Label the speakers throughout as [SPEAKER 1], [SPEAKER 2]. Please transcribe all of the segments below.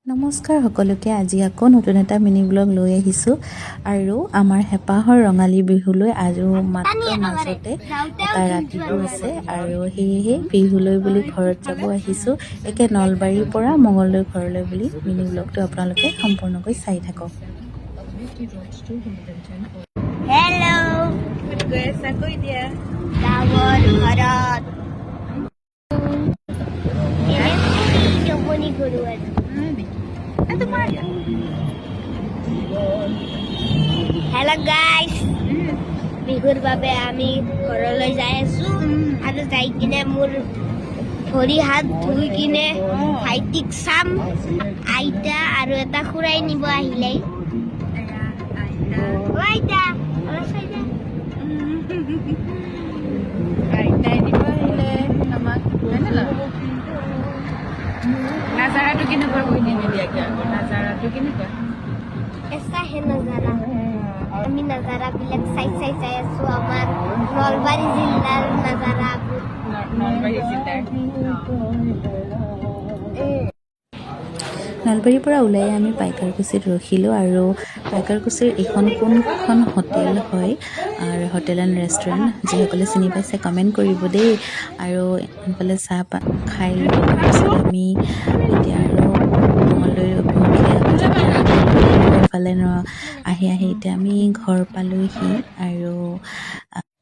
[SPEAKER 1] নমস্কাৰ সকলোকে আজি আকৌ নতুন এটা মিনি ব্লগ লৈ আহিছোঁ আৰু আমাৰ হেঁপাহৰ ৰঙালী বিহুলৈ আৰু মাত্ৰ মাজতে এটা ৰাতিটো আছে আৰু সেয়েহে বিহুলৈ বুলি ঘৰত যাব আহিছোঁ একে নলবাৰীৰ পৰা মঙলদৈ ঘৰলৈ বুলি মিনি ব্লগটো আপোনালোকে সম্পূৰ্ণকৈ চাই থাকক।
[SPEAKER 2] হেল্ল' গৈ আছা কৈ দিয়া গাঁৱৰ ঘৰত জমনি কৰোঁ আৰু হেল্ল' গাইজ বিহুৰ বাবে আমি ঘৰলৈ যাই আছোঁ আৰু যাই কিনে মোৰ ভৰি হাত ধুই কিনে ভাইটিক চাম আইতা আৰু এটা খুৰাই নিব আহিলে আইতা
[SPEAKER 3] নাজাৰাটো কেনেকুৱা কৈ দিম এতিয়া নাজাৰাটো কেনেকুৱা
[SPEAKER 2] এচাহে নাজাৰা আমি নাজাৰাবিলাক চাই আছোঁ আমাৰ নলবাৰী জিলাৰ নাজাৰাবোৰ
[SPEAKER 3] নলবাৰী জিলাৰ
[SPEAKER 1] নলবাৰীৰ পৰা ওলাই আমি পাইকাৰকুছিত ৰখিলোঁ আৰু পাইকাৰকুছিৰ এইখন কোনখন হোটেল হয় আৰু হোটেল এণ্ড ৰেষ্টুৰেণ্ট যিসকলে চিনি পাইছে কমেণ্ট কৰিব দেই আৰু এইফালে চাহ খাই লৈ তাৰপিছত আমি এতিয়া আৰু মঙলদৈ অভিমুখে এইফালে আহি এতিয়া আমি ঘৰ পালোঁহি আৰু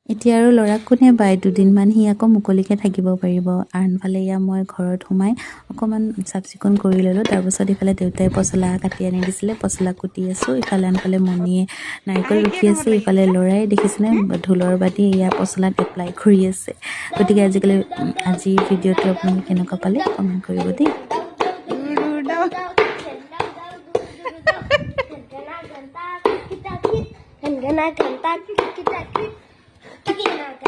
[SPEAKER 1] এতিয়া আৰু ল'ৰাক কোনে বাই দুদিনমান সি আকৌ মুকলিকৈ থাকিব পাৰিব আনফালে এয়া মই ঘৰত সোমাই অকণমান চাফ চিকুণ কৰি ল'লোঁ তাৰপাছত ইফালে দেউতাই পচলা কাটি আনি দিছিলে পচলা কুটি আছোঁ ইফালে আনফালে মণিয়ে নাৰিকল ৰুকি আছে ইফালে ল'ৰাই দেখিছেনে ঢোলৰ বাদি এয়া পচলাত এপ্লাই কৰি আছে গতিকে আজি ভিডিঅ'টো আপোনালোকে কেনেকুৱা পালে কমেণ্ট কৰিব দেই।
[SPEAKER 2] Gana